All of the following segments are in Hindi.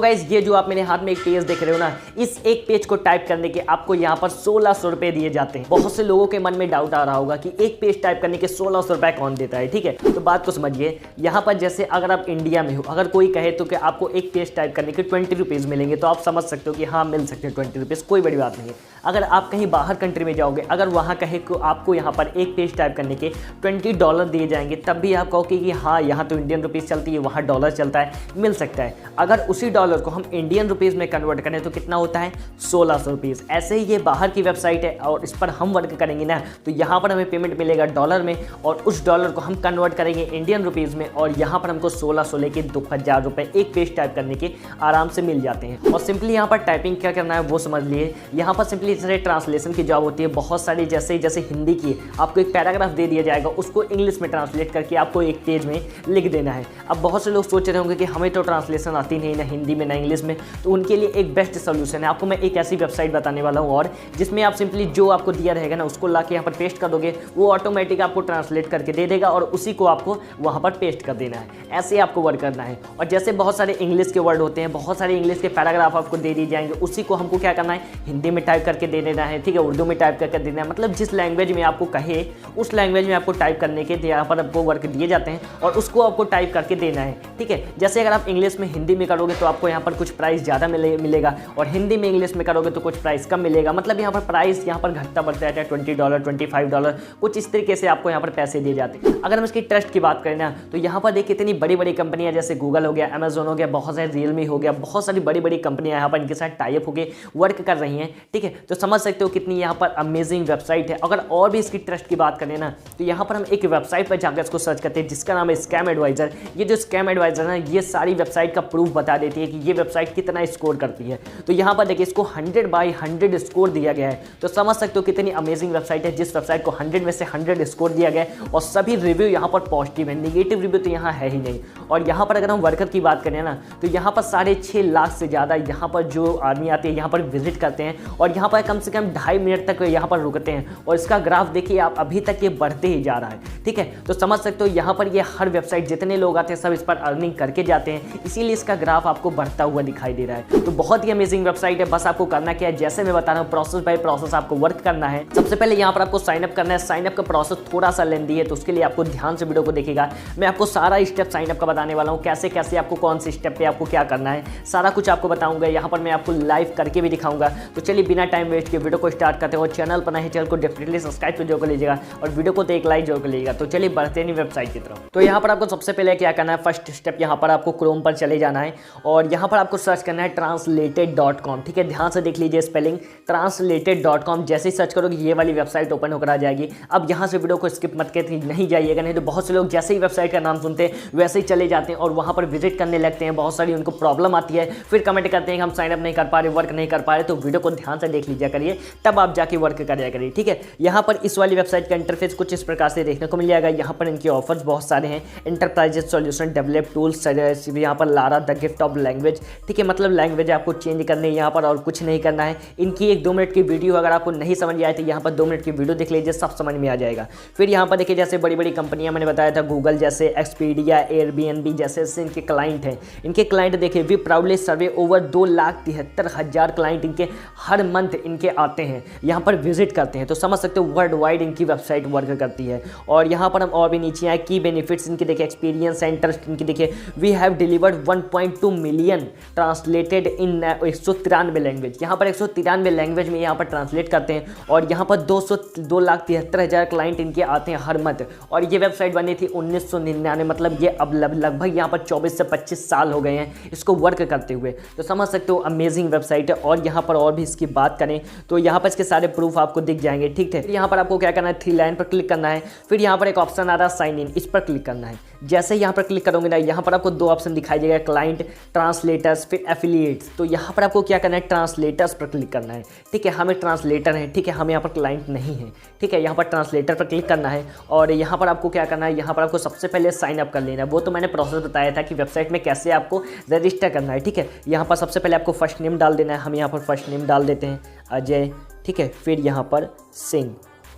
तो गाइस ये जो आप मेरे हाथ में एक पेज देख रहे हो ना, इस एक पेज को टाइप करने के आपको यहाँ पर 1600 रुपए दिए जाते हैं। बहुत से लोगों के मन में डाउट आ रहा होगा कि एक पेज टाइप करने के 1600 रुपए कौन देता है। ठीक है, तो बात को समझिए। यहाँ पर जैसे अगर आप इंडिया में हो, अगर कोई कहे तो कि आपको एक पेज टाइप करने के 20 रुपीज़ मिलेंगे, तो आप समझ सकते हो कि हाँ मिल सकते हैं 20 रुपीज़, कोई बड़ी बात नहीं है। अगर आप कहीं बाहर कंट्री में जाओगे, अगर वहाँ कहे कि आपको यहाँ पर एक पेज टाइप करने के $20 दिए जाएंगे, तब भी आप कहोगे कि हाँ यहाँ तो इंडियन रुपीज़ चलती है, वहाँ डॉलर चलता है, मिल सकता है। अगर उसी डॉलर को हम इंडियन रुपीज़ में कन्वर्ट करें तो कितना होता है, 1600 रुपीज़। ऐसे ही ये बाहर की वेबसाइट है और इस पर हम वर्क करेंगे ना, तो यहाँ पर हमें पेमेंट मिलेगा डॉलर में और उस डॉलर को हम कन्वर्ट करेंगे इंडियन रुपीज़ में और यहाँ पर हमको 1600 लेके 2000 रुपये एक पेज टाइप करने के आराम से मिल जाते हैं। और सिंपली यहाँ पर टाइपिंग क्या करना है वो समझ लिए। यहाँ पर सिंपली जैसे ट्रांसलेशन की जॉब होती है बहुत सारी, जैसे हिंदी की आपको एक पैराग्राफ दे दिया जाएगा, उसको इंग्लिश में ट्रांसलेट करके आपको एक पेज में लिख देना है। अब बहुत से लोग सोच रहे होंगे कि हमें तो ट्रांसलेशन आती नहीं, ना हिंदी में ना इंग्लिश में, तो उनके लिए एक बेस्ट सोल्यूशन है। आपको मैं एक ऐसी वेबसाइट बताने वाला हूँ और जिसमें आप सिंपली जो आपको दिया रहेगा ना उसको ला के यहाँ पर पेस्ट कर दोगे, वो ऑटोमेटिक आपको ट्रांसलेट करके दे देगा और उसी को आपको वहाँ पर पेस्ट कर देना है। ऐसे आपको वर्क करना है। और जैसे बहुत सारे इंग्लिश के वर्ड होते हैं, बहुत सारे इंग्लिश के पैराग्राफ आपको दे दिए जाएंगे, उसी को हमको क्या करना है, हिंदी में टाइप करके दे देना है। ठीक है, उर्दू में टाइप करके देना है। मतलब जिस लैंग्वेज में आपको कहे उस लैंग्वेज में आपको टाइप करने के यहाँ पर आपको वर्क दिए जाते हैं और उसको आपको टाइप करके देना है। ठीक है, जैसे अगर आप इंग्लिश में हिंदी में करोगे तो आपको यहाँ पर कुछ प्राइस ज़्यादा मिलेगा और हिंदी में इंग्लिश में करोगे तो कुछ प्राइस कम मिलेगा। मतलब यहाँ पर प्राइस यहाँ पर घटता बढ़ता रहता है, $20, $25, कुछ इस तरीके से आपको यहाँ पर पैसे दिए जाते हैं। अगर हम इसकी ट्रस्ट की बात करें ना, तो यहाँ पर देखिए इतनी बड़ी बड़ी कंपनियाँ जैसे गूगल हो गया, अमेजोन हो गया, बहुत सारे रियलमी हो गया, बहुत सारी बड़ी बड़ी कंपनियाँ यहाँ पर इनके साथ टाइप होकर वर्क कर रही हैं। ठीक है, तो समझ सकते हो कितनी यहाँ पर अमेजिंग वेबसाइट है। अगर और भी इसकी ट्रस्ट की बात करें ना, तो यहाँ पर हम एक वेबसाइट पर जाकर इसको सर्च करते हैं जिसका नाम है स्कैम एडवाइजर। ये जो स्कैम एडवाइजर है, ये सारी वेबसाइट का प्रूफ बता देती है कि ये वेबसाइट कितना स्कोर करती है। तो यहाँ पर देखिए इसको 100/100 स्कोर दिया गया है। तो समझ सकते हो कितनी अमेजिंग वेबसाइट है जिस वेबसाइट को 100 में से 100 स्कोर दिया गया है और सभी रिव्यू यहाँ पर पॉजिटिव है, नेगेटिव रिव्यू तो यहाँ है ही नहीं। और यहाँ पर अगर हम वर्कर की बात करें ना, तो यहाँ पर 6.5 लाख से ज़्यादा यहाँ पर जो आदमी आते हैं यहाँ पर विजिट करते हैं और यहाँ पर कम से कम 2.5 मिनट तक यहाँ पर रुकते हैं और इसका ग्राफ देखिए आप, अभी तक ये बढ़ते ही जा रहा है। ठीक है, तो समझ सकते हो यहाँ पर ये हर वेबसाइट जितने लोग आते हैं सब इस पर अर्निंग करके जाते हैं, इसीलिए इसका ग्राफ आपको बढ़ता हुआ दिखाई दे रहा है। तो बहुत ही अमेजिंग वेबसाइट है। बस आपको करना क्या है, जैसे मैं बता रहा हूँ प्रोसेस बाय प्रोसेस आपको वर्क करना है। सबसे पहले यहाँ पर आपको साइन अप करना है। साइन अप का प्रोसेस थोड़ा सा लेंदी है, तो उसके लिए आपको ध्यान से वीडियो को देखिएगा। मैं आपको सारा स्टेप साइन अप का बताने वाला हूँ, कैसे कैसे आपको कौन से स्टेप पे आपको क्या करना है, सारा कुछ आपको बताऊंगा। यहाँ पर मैं आपको लाइव करके भी दिखाऊंगा। तो चलिए बिना टाइम वेस्ट के वीडियो को स्टार्ट करते हैं और चैनल पर नए चैनल को डेफिनेटली सब्सक्राइब तो जरूर कर लीजिएगा और वीडियो को तो एक लाइक जरूर कर लीजिएगा। तो चलिए बढ़ते नहीं वेबसाइट की तरफ। तो यहाँ पर आपको सबसे पहले क्या करना है, फर्स्ट स्टेप यहाँ पर आपको क्रोम पर चले जाना है और यहाँ पर आपको सर्च करना है translated.com। ठीक है, ध्यान से देख लीजिए स्पेलिंग, translated.com। जैसे ही सर्च करोगे ये वाली वेबसाइट ओपन होकर आ जाएगी। अब यहाँ से वीडियो को स्किप मत करके नहीं जाइएगा, नहीं तो बहुत से लोग जैसे ही वेबसाइट का नाम सुनते हैं वैसे ही चले जाते हैं और वहाँ पर विजिट करने लगते हैं। बहुत सारी उनको प्रॉब्लम आती है, फिर कमेंट करते हैं कि हम साइन अप नहीं कर पा रहे, वर्क नहीं कर पा रहे। तो वीडियो को ध्यान से देख लीजिए करिए, तब आप जाके वर्क करिए करिए। ठीक है, यहाँ पर इस वाली वेबसाइट का इंटरफेस कुछ इस प्रकार से देखने को मिल जाएगा। यहाँ पर इनके ऑफर्स बहुत सारे हैं, एंटरप्राइजेस सॉल्यूशन, डेवलप टूल्स, यहाँ पर Lara the gift of language. ठीक है, मतलब लैंग्वेज आपको चेंज करनी है यहाँ पर और कुछ नहीं करना है। इनकी एक 2 मिनट की वीडियो अगर आपको नहीं समझ आए तो यहाँ पर 2 मिनट की वीडियो देख लीजिए, सब समझ में आ जाएगा। फिर यहाँ पर देखिए जैसे बड़ी बड़ी कंपनियाँ मैंने बताया था, गूगल जैसे, एक्सपीडिया, एयरबीएनबी जैसे इनके क्लाइंट हैं। इनके क्लाइंट देखिए we proudly serve over 2,73,000 client इनके हर मंथ इनके आते हैं, यहाँ पर विजिट करते हैं। तो समझ सकते हो वर्ल्ड वाइड इनकी वेबसाइट वर्क करती है। और यहाँ पर हम और भी नीचे आए, की बेनिफिट्स इनके देखिए, एक्सपीरियंस सेंटर इनकी देखिए, we have delivered 1.2 million translated in 193 language. यहाँ पर 193 लैंग्वेज में यहाँ पर ट्रांसलेट करते हैं और यहाँ पर 2,73,000 क्लाइंट इनके आते हैं हर मंथ। और ये वेबसाइट बनी थी 1999, मतलब ये अब लगभग यहाँ पर 24 से 25 साल हो गए हैं इसको वर्क करते हुए। तो समझ सकते हो अमेजिंग वेबसाइट है। और यहाँ पर और भी इसकी बात करें तो यहाँ पर इसके सारे प्रूफ आपको दिख जाएंगे। ठीक है, यहाँ पर आपको क्या करना है, 3 लाइन पर क्लिक करना है। फिर यहाँ पर एक ऑप्शन आ रहा है साइन इन, इस पर क्लिक करना है। जैसे यहाँ पर क्लिक करोगे ना, यहाँ पर आपको 2 ऑप्शन दिखाई देगा, क्लाइंट, ट्रांसलेटर्स, फिर एफिलिएट्स। तो यहाँ पर आपको क्या करना है, ट्रांसलेटर्स पर क्लिक करना है। ठीक है, हमें ट्रांसलेटर है, ठीक है, हम यहाँ पर क्लाइंट नहीं है। ठीक है, यहाँ पर ट्रांसलेटर पर क्लिक करना है और यहाँ पर आपको क्या करना है, यहाँ पर आपको सबसे पहले साइन अप कर लेना है। वो तो मैंने प्रोसेस बताया था कि वेबसाइट में कैसे आपको रजिस्टर करना है। ठीक है, यहाँ पर सबसे पहले आपको फर्स्ट नेम डाल देना है। हम यहाँ पर फर्स्ट नेम डाल देते हैं अजय। ठीक है, फिर यहाँ पर सिंह।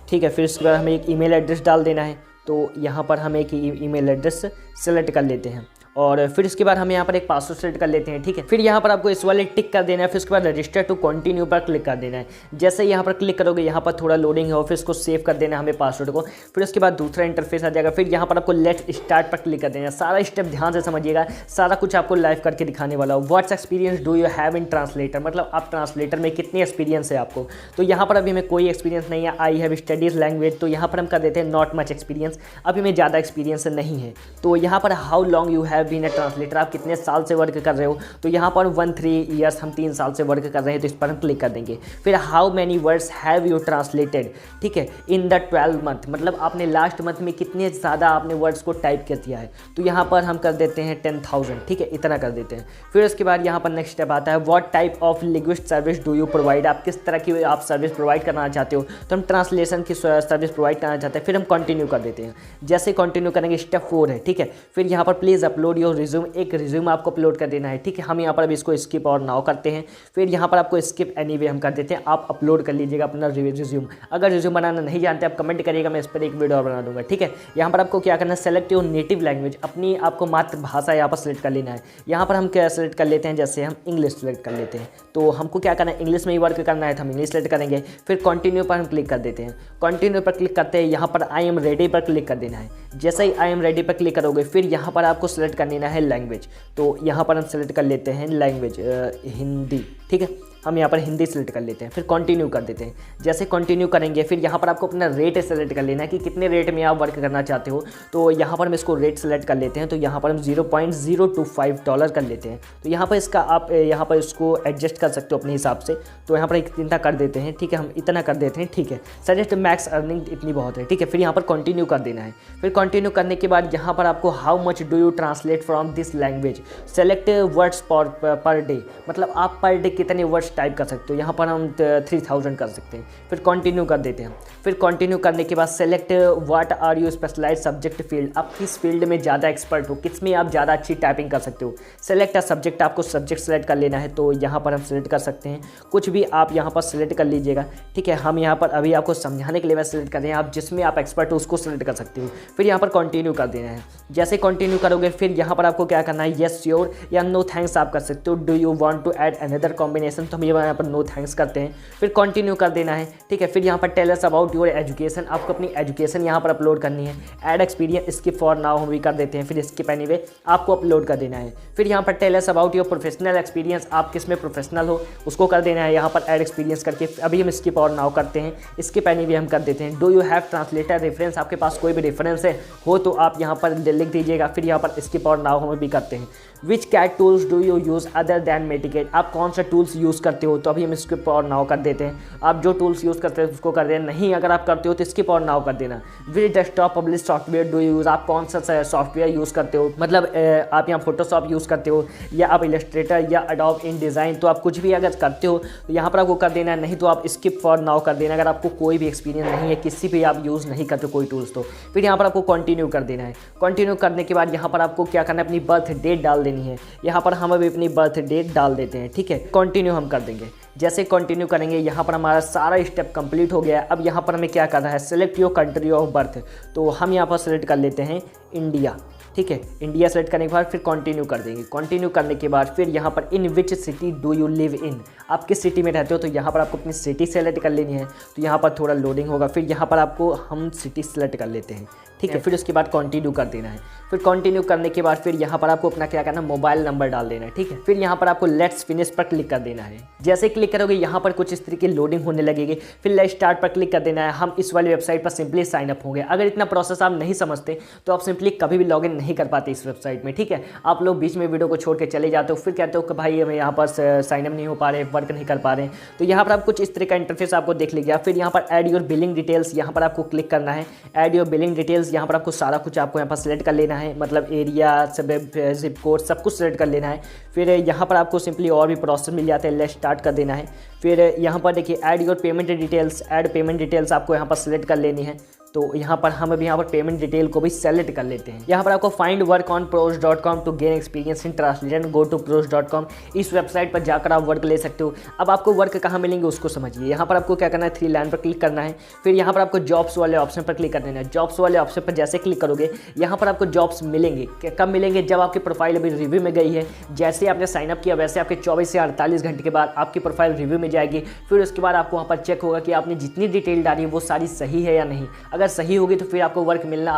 ठीक है, फिर उसके बाद हमें एक ईमेल एड्रेस डाल देना है। तो यहाँ पर हम एक ईमेल एड्रेस सेलेक्ट कर लेते हैं और फिर इसके बाद हम यहाँ पर एक पासवर्ड सेट कर लेते हैं, ठीक है। फिर यहाँ पर आपको इस वाले टिक कर देना है, फिर उसके बाद रजिस्टर टू कंटिन्यू पर क्लिक कर देना है। जैसे यहाँ पर क्लिक करोगे यहाँ पर थोड़ा लोडिंग है और फिर इसको सेव कर देना है हमें पासवर्ड को। फिर उसके बाद दूसरा इंटरफेस आ जाएगा, फिर यहाँ पर आपको लेट स्टार्ट पर क्लिक कर देना है। सारा स्टेप ध्यान से समझिएगा, सारा कुछ आपको लाइव करके दिखाने वाला हो। What's experience do you have in translator, मतलब आप ट्रांसलेटर में कितनी एक्सपीरियंस है आपको। तो यहाँ पर अभी हमें कोई एक्सपीरियंस नहीं है। आई हैव स्टडीज लैंग्वेज, तो यहाँ पर हम कर देते हैं नॉट मच एक्सपीरियंस, अभी हमें ज़्यादा एक्सपीरियंस नहीं है। तो यहाँ पर how long you have been a translator, आप कितने साल से वर्क कर रहे हो। तो यहाँ पर 1-3 ईयर्स, हम 3 साल से वर्क कर रहे हैं, तो इस पर हम क्लिक कर देंगे। फिर how many words have you translated, ठीक है, इन द 12 मंथ, मतलब आपने लास्ट मंथ में कितने ज़्यादा आपने वर्ड्स को टाइप कर दिया है। तो यहाँ पर हम कर देते हैं 10,000, ठीक है, इतना कर देते हैं। फिर उसके बाद यहाँ पर नेक्स्ट स्टेप आता है what type of linguistic service do you provide, आप किस तरह की आप सर्विस प्रोवाइड करना चाहते हो। तो हम ट्रांसलेशन की सर्विस प्रोवाइड करना चाहते हैं। फिर हम कंटिन्यू कर देते हैं। जैसे कंटिन्यू करेंगे स्टेप 4 है, ठीक है। फिर यहाँ पर प्लीज़ अपलोड योर रिज्यूम, एक रिज्यूम आपको अपलोड कर देना है, ठीक है। हम यहाँ पर अभी इसको स्किप और नाउ करते हैं। फिर यहाँ पर आपको स्किप एनीवे हम कर देते हैं, आप अपलोड कर लीजिएगा अपना रिज्यूम। अगर रिज्यूम बनाना नहीं जानते आप कमेंट करिएगा, मैं इस पर एक वीडियो और बना दूंगा, ठीक है। यहाँ पर आपको क्या करना है, सेलेक्ट योर नेटिव लैंग्वेज, अपनी आपको मातृभाषा यहाँ पर सेलेक्ट कर लेना है। यहाँ पर हम क्या सेलेक्ट कर लेते हैं, जैसे हम इंग्लिश सेलेक्ट कर लेते हैं। तो हमको क्या करना है, इंग्लिश में ही वर्क करना है, तो हम इंग्लिश सेलेक्ट करेंगे। फिर कंटिन्यू पर हम क्लिक कर देते हैं। कंटिन्यू पर क्लिक करते हैं, यहाँ पर आई एम रेडी पर क्लिक कर देना है। जैसे ही आई एम रेडी पर क्लिक करोगे फिर यहाँ पर आपको सेलेक्ट कर लेना है लैंग्वेज। तो यहाँ पर हम सेलेक्ट कर लेते हैं लैंग्वेज हिंदी, ठीक है। हम यहाँ पर हिंदी सेलेक्ट कर लेते हैं, फिर कंटिन्यू कर देते हैं। जैसे कंटिन्यू करेंगे फिर यहाँ पर आपको अपना रेट सेलेक्ट कर लेना है कि कितने रेट में आप वर्क करना चाहते हो। तो यहाँ पर हम इसको रेट सेलेक्ट कर लेते हैं। तो यहाँ पर हम $0.025 कर लेते हैं। तो यहाँ पर इसका आप यहाँ पर इसको एडजस्ट कर सकते हो अपने हिसाब से। तो यहाँ पर इतना कर देते हैं, ठीक है, हम इतना कर देते हैं, ठीक है। सजेस्ट मैक्स अर्निंग इतनी बहुत है, ठीक है। फिर यहाँ पर कंटिन्यू कर देना है। फिर कंटिन्यू करने के बाद यहाँ पर आपको how much do you translate from this language, select words per day, मतलब आप पर डे कितने वर्ड्स टाइप कर सकते हो। यहाँ पर हम 3000 कर सकते हैं। फिर कंटिन्यू कर देते हैं। फिर कंटिन्यू करने के बाद select what are you specialize subject field, आप किस फील्ड में ज़्यादा एक्सपर्ट हो, किस में आप ज़्यादा अच्छी टाइपिंग कर सकते हो। सेलेक्ट अ सब्जेक्ट, आपको सब्जेक्ट सेलेक्ट कर लेना है। तो यहाँ पर हम सेलेक्ट कर सकते हैं, कुछ भी आप यहाँ पर सेलेक्ट कर लीजिएगा, ठीक है। हम यहाँ पर अभी आपको समझाने के लिए मैं सेलेक्ट कर रहे हैं, आप जिसमें आप एक्सपर्ट हो उसको सेलेक्ट कर सकते हो। फिर यहाँ पर कंटिन्यू कर देना है। जैसे कंटिन्यू करोगे फिर यहाँ पर आपको क्या करना है, येस श्योर या नो थैंक्स आप कर सकते हो। Do you want to add another combination, तो हम यहाँ पर नो थैंक्स करते हैं। फिर कंटिन्यू कर देना है, ठीक है। फिर यहाँ पर tell us about your education, आपको अपनी एजुकेशन यहाँ पर अपलोड करनी है। Add experience skip for now हम भी कर देते हैं। फिर स्किप एनीवे आपको अपलोड कर देना है। फिर यहाँ पर tell us about your professional experience, आप किस में प्रोफेशनल हो उसको कर देना है यहाँ पर ऐड एक्सपीरियंस करके। अभी हम स्किप और नाउ करते हैं, स्किप एनीवे हम कर देते हैं। Do you have translator reference, आपके पास कोई भी रेफरेंस हो तो आप यहाँ पर लिख दीजिएगा। फिर यहाँ पर स्किप और नाउ हम भी करते हैं। Which CAT tools do you use other than medicate, आप कौन सा टूल्स यूज़ करते हो। तो अभी हम स्किप और नाउ कर देते हैं। आप जो टूल्स यूज़ करते हैं उसको कर देना, नहीं अगर आप करते हो तो स्किप और नाउ कर देना। Which desktop publish software do use, आप कौन सा सॉफ्टवेयर यूज़ करते हो, मतलब आप यहाँ फोटोशॉप यूज़ करते हो या आप इलस्ट्रेटर या एडोब इन डिज़ाइन, तो आप कुछ भी अगर करते हो तो यहाँ पर आपको कर देना है, नहीं तो आप स्किप फॉर नाउ कर देना। अगर आपको कोई भी एक्सपीरियंस नहीं है, किसी भी आप यूज़ नहीं करते कोई टूल्स, तो फिर यहाँ पर आपको कंटिन्यू कर देना है। कंटिन्यू करने के बाद यहाँ पर आपको क्या करना है, अपनी बर्थ डेट डाल देनी है। यहाँ पर हम अभी अपनी बर्थ डेट डाल देते हैं, ठीक है। कंटिन्यू हम कर देंगे। जैसे कंटिन्यू करेंगे यहाँ पर हमारा सारा स्टेप कंप्लीट हो गया है। अब यहाँ पर हमें क्या करना है, select your country of birth, तो हम यहाँ पर सेलेक्ट कर लेते हैं इंडिया, ठीक है। इंडिया सेलेक्ट करने के बाद फिर कंटिन्यू कर देंगे। कंटिन्यू करने के बाद फिर यहाँ पर in which city do you live in, आप किस सिटी में रहते हो, तो यहाँ पर आपको अपनी सिटी सेलेक्ट कर लेनी है। तो यहाँ पर थोड़ा लोडिंग होगा, फिर यहाँ पर आपको हम सिटी सेलेक्ट कर लेते हैं, ठीक है। फिर उसके बाद कंटिन्यू कर देना है। फिर कंटिन्यू करने के बाद फिर यहाँ पर आपको अपना क्या करना है, मोबाइल नंबर डाल देना है, ठीक है। फिर यहाँ पर आपको लेट्स फिनिश पर क्लिक कर देना है। जैसे क्लिक करोगे यहाँ पर कुछ इस तरीके लोडिंग होने लगेगी। फिर लेट्स स्टार्ट पर क्लिक कर देना है। हम इस वाली वेबसाइट पर सिंपली साइन अप होंगे। अगर इतना प्रोसेस आप नहीं समझते तो आप सिंपली कभी भी लॉगिन नहीं कर पाते इस वेबसाइट में, ठीक है। आप लोग बीच में वीडियो को छोड़ के चले जाते हो, फिर कहते हो कि भाई हमें यहाँ पर साइन अप नहीं हो पा रहे, वर्क नहीं कर पा रहे। तो यहाँ पर आप कुछ इस तरह का इंटरफेस आपको देख लीजिए। फिर यहाँ पर ऐड योर बिलिंग डिटेल्स, यहाँ पर आपको क्लिक करना है। ऐड योर बिलिंग डिटेल्स, यहाँ पर आपको सारा कुछ आपको यहाँ पर सेलेक्ट कर लेना है, मतलब एरिया, जिप कोड सब कुछ सेलेक्ट कर लेना है। फिर यहाँ पर आपको सिंपली और भी प्रोसेस मिल जाते हैं, लेट्स स्टार्ट कर देना है। फिर यहाँ पर देखिए add your payment details, add payment details आपको यहाँ पर सेलेक्ट कर लेनी है। तो यहाँ पर हम अभी यहाँ पर पेमेंट डिटेल को भी सेलेक्ट कर लेते हैं। यहाँ पर आपको find work on pros.com to gain experience in translation, go to pros.com। इस वेबसाइट पर जाकर आप वर्क ले सकते हो। अब आपको वर्क कहाँ मिलेंगे उसको समझिए। यहाँ पर आपको क्या करना है, 3 लाइन पर क्लिक करना है, फिर यहाँ पर आपको जॉब्स वाले ऑप्शन पर क्लिक कर देना है। जॉब्स वाले ऑप्शन पर जैसे क्लिक करोगे यहाँ पर आपको जॉब्स मिलेंगे। कब मिलेंगे, जब आपकी प्रोफाइल अभी रिव्यू में गई है, जैसे आपने साइनअप किया वैसे आपके 24 से 48 घंटे के बाद आपकी प्रोफाइल रिव्यू में जाएगी। फिर उसके बाद आपको वहाँ पर चेक होगा कि आपने जितनी डिटेल डाली है वो सारी सही है या नहीं। अगर सही होगी तो फिर आपको वर्क मिलना,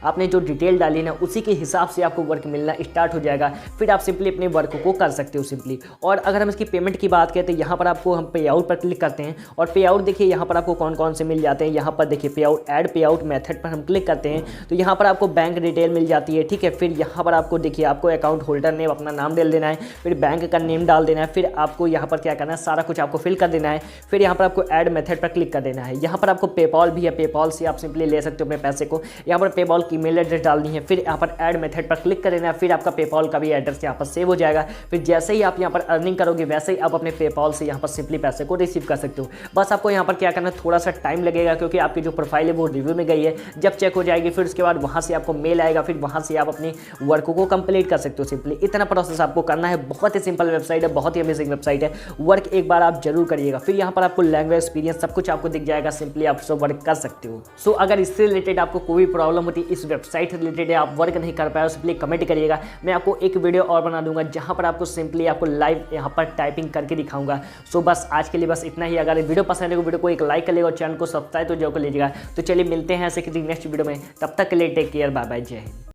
आपने जो डिटेल डाली है ना उसी के हिसाब से आपको वर्क मिलना स्टार्ट हो जाएगा। फिर आप सिंपली अपने वर्क को कर सकते हो सिंपली। और अगर हम इसकी पेमेंट की बात करें तो यहाँ पर आपको हम पे आउट पर क्लिक करते हैं और पे आउट देखिए यहाँ पर आपको कौन कौन से मिल जाते हैं। यहाँ पर देखिए पे आउट, ऐड पे आउट मेथड पर हम क्लिक करते हैं तो यहाँ पर आपको बैंक डिटेल मिल जाती है, ठीक है। फिर यहाँ पर आपको देखिए आपको अकाउंट होल्डर नेम अपना नाम डाल देना है, फिर बैंक का नेम डाल देना है, फिर आपको यहाँ पर क्या करना है, सारा कुछ आपको फिल कर देना है। फिर यहाँ पर आपको ऐड मेथड पर क्लिक कर देना है। यहाँ पर आपको पेपॉल भी है, पेपॉल से आप सिंपली ले सकते हो अपने पैसे को। यहाँ पर पेपॉल की ईमेल एड्रेस डालनी है, फिर यहाँ पर ऐड मेथड पर क्लिक कर देना है। फिर आपका पेपॉल का भी एड्रेस यहाँ पर सेव हो जाएगा। फिर जैसे ही आप यहाँ पर अर्निंग करोगे वैसे ही आप अपने पेपॉल से यहाँ पर सिंपली पैसे को रिसीव कर सकते हो। बस आपको यहाँ पर क्या करना है, थोड़ा सा टाइम लगेगा क्योंकि आपकी जो प्रोफाइल है वो रिव्यू में गई है। जब चेक हो जाएगी फिर उसके बाद वहाँ से आपको मेल आएगा, फिर वहाँ से आप अपनी वर्क को कंप्लीट कर सकते हो। सिंपली इतना प्रोसेस आपको करना है। बहुत ही सिंपल वेबसाइट है, बहुत ही अमेजिंग वेबसाइट है। वर्क एक बार आप जरूर करिएगा। फिर यहाँ पर आपको लैंग्वेज एक्सपीरियंस सब कुछ आपको दिख जाएगा। सिंपली आप सब वर्क कर सकते हो। सो अगर इससे रिलेटेड आपको कोई प्रॉब्लम होती है, इस वेबसाइट से रिलेटेड है, आप वर्क नहीं कर पाए, सिंपली कमेंट करिएगा। मैं आपको एक वीडियो और बना दूंगा जहाँ पर आपको सिंपली आपको लाइव यहाँ पर टाइपिंग करके दिखाऊंगा। सो बस आज के लिए बस इतना ही। अगर वीडियो पसंद है तो वीडियो को एक लाइक कर लेगा और चैनल को सब्सक्राइब तो जरूर कर लीजिएगा। तो चलिए मिलते हैं ऐसे किसी नेक्स्ट वीडियो में, तब तक के लिए टेक केयर, बाय बाय, जय हिंद।